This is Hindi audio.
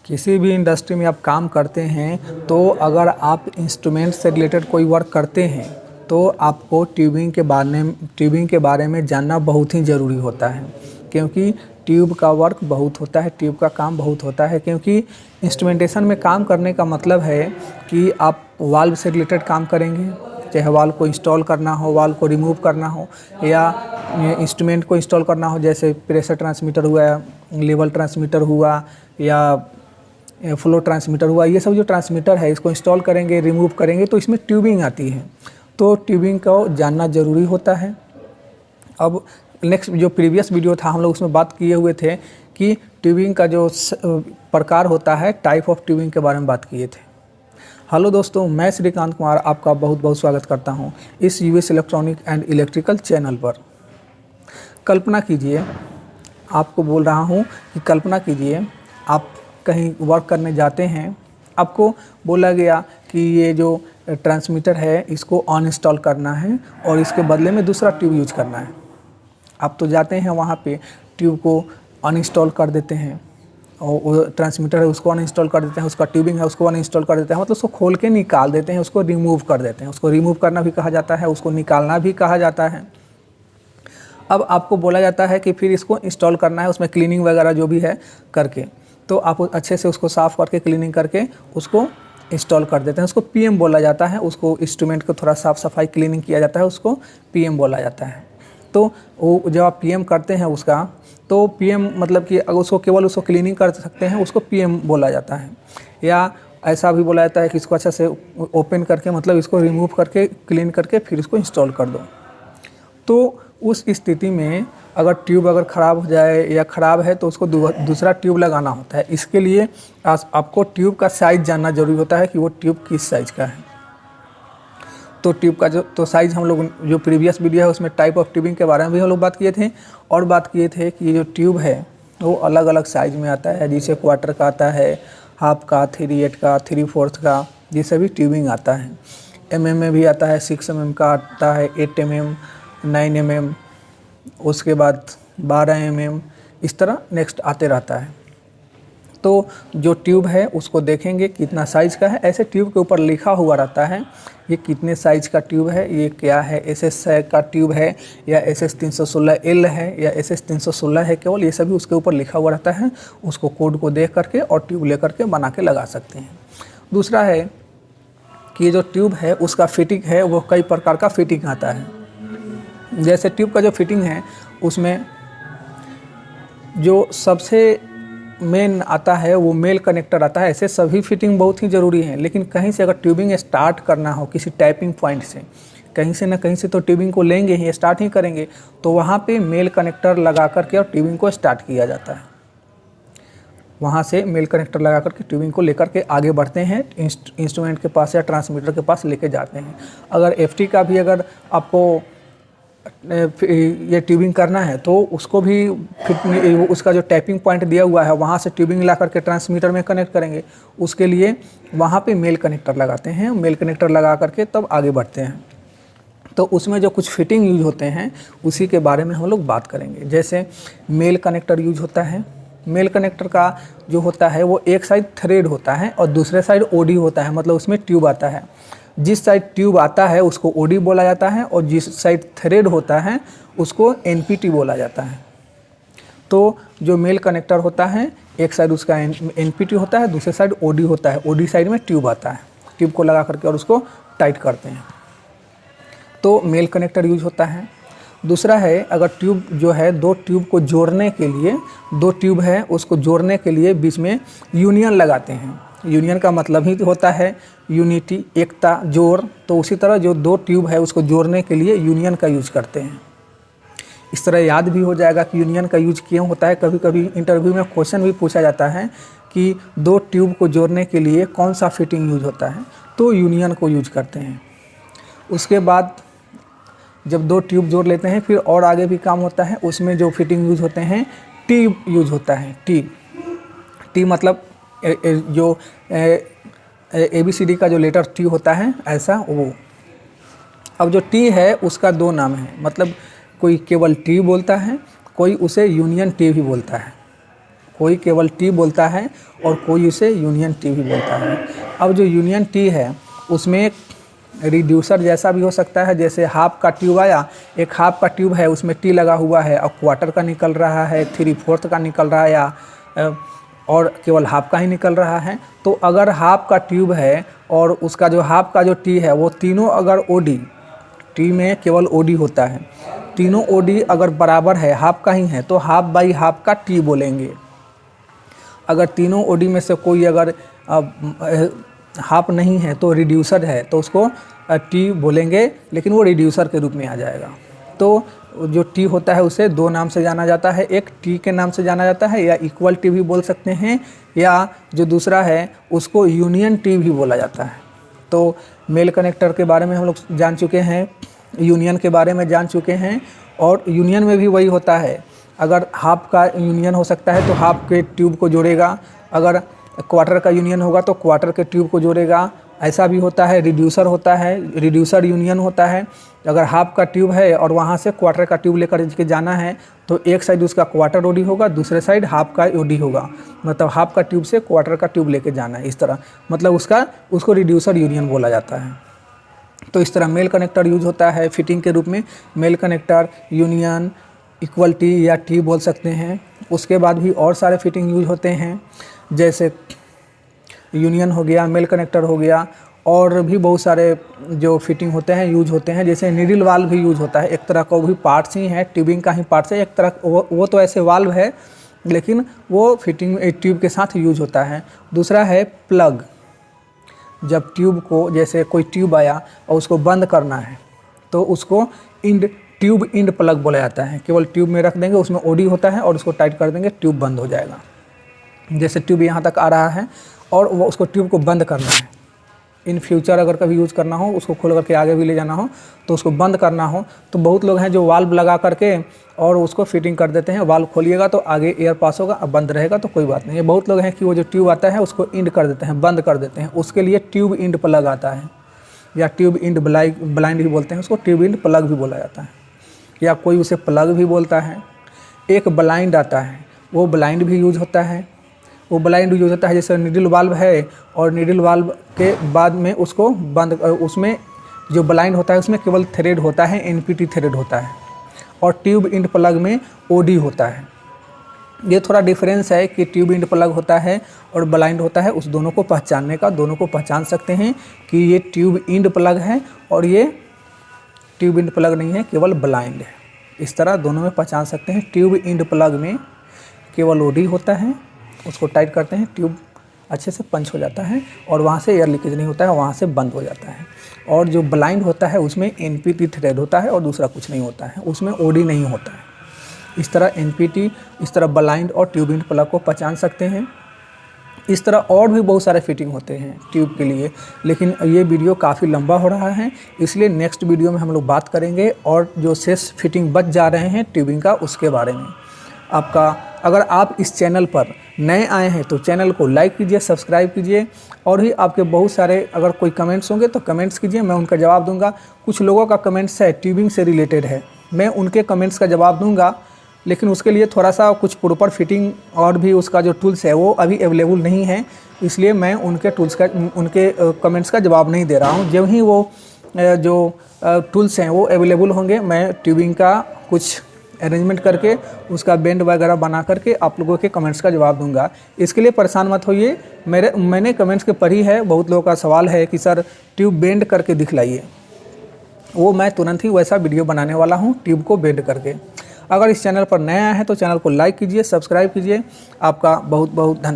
किसी भी इंडस्ट्री में आप काम करते हैं तो अगर आप इंस्ट्रूमेंट से रिलेटेड कोई वर्क करते हैं तो आपको ट्यूबिंग के बारे में जानना बहुत ही ज़रूरी होता है, क्योंकि ट्यूब का वर्क बहुत होता है, ट्यूब का काम बहुत होता है। क्योंकि इंस्ट्रूमेंटेशन में काम करने का मतलब है कि आप वाल्व से रिलेटेड काम करेंगे, चाहे वाल्व को इंस्टॉल करना हो, वाल्व को रिमूव करना हो, या इंस्ट्रूमेंट को इंस्टॉल करना हो, जैसे प्रेशर ट्रांसमीटर हुआ, लेवल ट्रांसमीटर हुआ, या फ्लो ट्रांसमीटर हुआ। ये सब जो ट्रांसमीटर है इसको इंस्टॉल करेंगे, रिमूव करेंगे, तो इसमें ट्यूबिंग आती है। तो ट्यूबिंग को जानना ज़रूरी होता है। अब नेक्स्ट जो प्रीवियस वीडियो था हम लोग उसमें बात किए हुए थे कि ट्यूबिंग का जो प्रकार होता है, टाइप ऑफ ट्यूबिंग के बारे में बात किए थे। हेलो दोस्तों, मैं श्रीकांत कुमार आपका बहुत बहुत स्वागत करता हूं इस US electronic and electrical channel पर। कल्पना कीजिए, आपको बोल रहा हूं कि कल्पना कीजिए आप कहीं वर्क करने जाते हैं, आपको बोला गया कि ये जो ट्रांसमीटर है इसको अनइंस्टॉल करना है और इसके बदले में दूसरा ट्यूब यूज करना है। आप तो जाते हैं वहाँ पे, ट्यूब को अनइंस्टॉल कर देते हैं, और वो ट्रांसमीटर है उसको अनइंस्टॉल कर देते हैं, उसका ट्यूबिंग है उसको अनइंस्टॉल कर देते हैं, मतलब उसको खोल के निकाल देते हैं, उसको रिमूव कर देते हैं। उसको रिमूव करना भी कहा जाता है, उसको निकालना भी कहा जाता है। अब आपको बोला जाता है कि फिर इसको इंस्टॉल करना है, उसमें क्लीनिंग वगैरह जो भी है करके, तो आप अच्छे से उसको साफ़ करके क्लीनिंग करके उसको इंस्टॉल कर देते हैं। उसको पीएम बोला जाता है। उसको इंस्ट्रूमेंट को थोड़ा साफ़ सफाई क्लीनिंग किया जाता है, उसको पीएम बोला जाता है। तो वो जब आप पीएम करते हैं उसका, तो पीएम मतलब कि अगर उसको केवल उसको क्लीनिंग कर सकते हैं, उसको पीएम बोला जाता है। या ऐसा भी बोला जाता है कि इसको अच्छा से ओपन करके, मतलब इसको रिमूव करके क्लीन करके फिर इसको इंस्टॉल कर दो। तो उस स्थिति में अगर ट्यूब अगर ख़राब हो जाए या ख़राब है तो उसको दूसरा ट्यूब लगाना होता है। इसके लिए आपको ट्यूब का साइज़ जानना ज़रूरी होता है कि वो ट्यूब किस साइज़ का है। तो ट्यूब का जो साइज़ हम लोग जो प्रीवियस वीडियो है उसमें टाइप ऑफ ट्यूबिंग के बारे में भी हम लोग बात किए थे, और बात किए थे कि ये जो ट्यूब है वो अलग अलग साइज़ में आता है, जैसे क्वार्टर का आता है, हाफ का, 3/8 का, 3/4 का, ये सभी ट्यूबिंग आता है। mm में भी आता है, 6 mm का आता है, 8 mm, 9 mm, उसके बाद 12 mm, इस तरह नेक्स्ट आते रहता है। तो जो ट्यूब है उसको देखेंगे कितना साइज़ का है। ऐसे ट्यूब के ऊपर लिखा हुआ रहता है ये कितने साइज़ का ट्यूब है, ये क्या है, SS का ट्यूब है या SS 316L है या SS 316 है, केवल ये सभी उसके ऊपर लिखा हुआ रहता है। उसको कोड को देख करके और ट्यूब ले करके बना के लगा सकते हैं। दूसरा है कि ये जो ट्यूब है उसका फिटिंग है, वो कई प्रकार का फिटिंग आता है। जैसे ट्यूब का जो फिटिंग है उसमें जो सबसे मेन आता है वो मेल कनेक्टर आता है। ऐसे सभी फिटिंग बहुत ही ज़रूरी है, लेकिन कहीं से अगर ट्यूबिंग स्टार्ट करना हो किसी टैपिंग पॉइंट से, कहीं से ना कहीं से तो ट्यूबिंग को लेंगे ही, स्टार्ट ही करेंगे, तो वहाँ पे मेल कनेक्टर लगा करके और ट्यूबिंग को स्टार्ट किया जाता है। वहाँ से मेल कनेक्टर लगा करके ट्यूबिंग को लेकर के आगे बढ़ते हैं, इंस्ट्रूमेंट के पास या ट्रांसमीटर के पास लेके जाते हैं। अगर FT का भी अगर आपको ये ट्यूबिंग करना है तो उसको भी फिट, उसका जो टैपिंग पॉइंट दिया हुआ है वहाँ से ट्यूबिंग ला करके ट्रांसमीटर में कनेक्ट करेंगे। उसके लिए वहाँ पे मेल कनेक्टर लगाते हैं, मेल कनेक्टर लगा करके तब आगे बढ़ते हैं। तो उसमें जो कुछ फिटिंग यूज होते हैं उसी के बारे में हम लोग बात करेंगे। जैसे मेल कनेक्टर यूज होता है। मेल कनेक्टर का जो होता है वो एक साइड थ्रेड होता है और दूसरे साइड OD होता है, मतलब उसमें ट्यूब आता है। जिस साइड ट्यूब आता है उसको OD बोला जाता है और जिस साइड थ्रेड होता है उसको NPT बोला जाता है। तो जो मेल कनेक्टर होता है एक साइड उसका NPT होता है, दूसरे साइड OD होता है। OD साइड में ट्यूब आता है, ट्यूब को लगा करके और उसको टाइट करते हैं, तो मेल कनेक्टर यूज होता है। दूसरा है, अगर ट्यूब जो है दो ट्यूब को जोड़ने के लिए, दो ट्यूब है उसको जोड़ने के लिए बीच में यूनियन लगाते हैं। यूनियन का मतलब ही होता है यूनिटी, एकता, जोड़। तो उसी तरह जो दो ट्यूब है उसको जोड़ने के लिए यूनियन का यूज करते हैं। इस तरह याद भी हो जाएगा कि यूनियन का यूज क्यों होता है। कभी कभी इंटरव्यू में क्वेश्चन भी पूछा जाता है कि दो ट्यूब को जोड़ने के लिए कौन सा फिटिंग यूज होता है, तो यूनियन को यूज करते हैं। उसके बाद जब दो ट्यूब जोड़ लेते हैं फिर और आगे भी काम होता है। उसमें जो फिटिंग यूज होते हैं टी यूज होता है। टी मतलब जो ABCD का जो लेटर T होता है ऐसा वो। अब जो T है उसका दो नाम है, मतलब कोई केवल T बोलता है, कोई उसे यूनियन T भी बोलता है। कोई केवल टी बोलता है और कोई उसे यूनियन टी भी बोलता है। अब जो यूनियन टी है उसमें रिड्यूसर जैसा भी हो सकता है, जैसे हाफ का ट्यूब आया, एक हाफ का ट्यूब है उसमें टी लगा हुआ है और क्वार्टर का निकल रहा है, 3/4 का निकल रहा है या और केवल हाफ का ही निकल रहा है। तो अगर हाफ का ट्यूब है और उसका जो हाफ का जो टी है वो तीनों अगर ओडी, टी में केवल ओडी होता है, तीनों ओडी अगर बराबर है, हाफ का ही है, तो हाफ बाई हाफ का टी बोलेंगे। अगर तीनों ओडी में से कोई अगर हाफ नहीं है तो रिड्यूसर है तो उसको टी बोलेंगे, लेकिन वो रिड्यूसर के रूप में आ जाएगा। तो जो टी होता है उसे दो नाम से जाना जाता है, एक टी के नाम से जाना जाता है या इक्वल टी भी बोल सकते हैं, या जो दूसरा है उसको यूनियन टी भी बोला जाता है। तो मेल कनेक्टर के बारे में हम लोग जान चुके हैं, यूनियन के बारे में जान चुके हैं, और यूनियन में भी वही होता है, अगर हाफ का यूनियन हो सकता है तो हाफ के ट्यूब को जोड़ेगा, अगर क्वार्टर का यूनियन होगा तो क्वार्टर के ट्यूब को जोड़ेगा, ऐसा भी होता है। रिड्यूसर होता है, रिड्यूसर यूनियन होता है, अगर हाफ का ट्यूब है और वहाँ से क्वार्टर का ट्यूब लेकर के जाना है तो एक साइड उसका क्वार्टर ओडी होगा, दूसरे साइड हाफ का ओडी होगा, मतलब हाफ का ट्यूब से क्वार्टर का ट्यूब लेके जाना है, इस तरह, मतलब उसको रिड्यूसर यूनियन बोला जाता है। तो इस तरह मेल कनेक्टर यूज होता है फिटिंग के रूप में, male connector, union, equal T या टी बोल सकते हैं। उसके बाद भी और सारे फिटिंग यूज होते हैं, जैसे यूनियन हो गया, मेल कनेक्टर हो गया, और भी बहुत सारे जो फिटिंग होते हैं यूज होते हैं। जैसे नीडल वाल्व भी यूज होता है, एक तरह का वो भी पार्ट्स ही है, ट्यूबिंग का ही पार्ट्स है, एक तरह वो तो ऐसे वाल्व है लेकिन वो फिटिंग ट्यूब के साथ यूज होता है। दूसरा है प्लग, जब ट्यूब को, जैसे कोई ट्यूब आया और उसको बंद करना है तो उसको ट्यूब इंड प्लग बोला जाता है। केवल ट्यूब में रख देंगे, उसमें ओडी होता है और उसको टाइट कर देंगे, ट्यूब बंद हो जाएगा। जैसे ट्यूब यहाँ तक आ रहा है और वो उसको ट्यूब को बंद करना है, इन फ्यूचर अगर कभी यूज़ करना हो, उसको खोल करके आगे भी ले जाना हो तो उसको बंद करना हो, तो बहुत लोग हैं जो वाल्व लगा करके और उसको फिटिंग कर देते हैं। वाल्व खोलिएगा तो आगे एयर पास होगा, अब बंद रहेगा तो कोई बात नहीं है। बहुत लोग हैं कि वो जो ट्यूब आता है उसको इंड कर देते हैं, बंद कर देते हैं, उसके लिए ट्यूब इंड प्लग आता है, या ट्यूब इंड ब्लाइंड भी बोलते हैं उसको, ट्यूब इंड प्लग भी बोला जाता है, या कोई उसे प्लग भी बोलता है। एक ब्लाइंड आता है, वो ब्लाइंड भी यूज होता है, वो ब्लाइंड यूज होता है। जैसे नीडल वाल्व है और नीडल वाल्व के बाद में उसको बंद, उसमें जो ब्लाइंड होता है उसमें केवल थ्रेड होता है, एनपीटी थ्रेड होता है, और ट्यूब इंड प्लग में ओडी होता है। ये थोड़ा डिफरेंस है कि ट्यूब इंड प्लग होता है और ब्लाइंड होता है, उस दोनों को पहचानने का, दोनों को पहचान सकते हैं कि ये ट्यूब इंड प्लग है और ये ट्यूब इंड प्लग नहीं है, केवल ब्लाइंड है। इस तरह दोनों में पहचान सकते हैं। ट्यूब इंड प्लग में केवल ओडी होता है, उसको टाइट करते हैं, ट्यूब अच्छे से पंच हो जाता है और वहाँ से एयर लीकेज नहीं होता है, वहाँ से बंद हो जाता है। और जो ब्लाइंड होता है उसमें एनपीटी थ्रेड होता है और दूसरा कुछ नहीं होता है, उसमें ओडी नहीं होता है। इस तरह एनपीटी, इस तरह ब्लाइंड और ट्यूब इंड प्लग को पहचान सकते हैं। इस तरह और भी बहुत सारे फिटिंग होते हैं ट्यूब के लिए, लेकिन ये वीडियो काफ़ी लंबा हो रहा है, इसलिए नेक्स्ट वीडियो में हम लोग बात करेंगे और जो शेष फिटिंग बच जा रहे हैं ट्यूबिंग का उसके बारे में। आपका, अगर आप इस चैनल पर नए आए हैं तो चैनल को लाइक कीजिए, सब्सक्राइब कीजिए, और भी आपके बहुत सारे अगर कोई कमेंट्स होंगे तो कमेंट्स कीजिए, मैं उनका जवाब दूंगा। कुछ लोगों का कमेंट्स है ट्यूबिंग से रिलेटेड है, मैं उनके कमेंट्स का जवाब दूंगा, लेकिन उसके लिए थोड़ा सा कुछ प्रॉपर फिटिंग और भी उसका जो टूल्स है वो अभी अवेलेबल नहीं है, इसलिए मैं उनके कमेंट्स का जवाब नहीं दे रहा हूँ। जब ही वो जो टूल्स हैं वो अवेलेबल होंगे, मैं ट्यूबिंग का कुछ अरेंजमेंट करके उसका बैंड वगैरह बना करके आप लोगों के कमेंट्स का जवाब दूंगा। इसके लिए परेशान मत होइए, मैंने कमेंट्स के पढ़ी है, बहुत लोगों का सवाल है कि सर ट्यूब बेंड करके दिखलाइए, वो मैं तुरंत ही वैसा वीडियो बनाने वाला हूँ ट्यूब को बेंड करके। अगर इस चैनल पर नया है तो चैनल को लाइक कीजिए, सब्सक्राइब कीजिए। आपका बहुत बहुत धन्यवाद।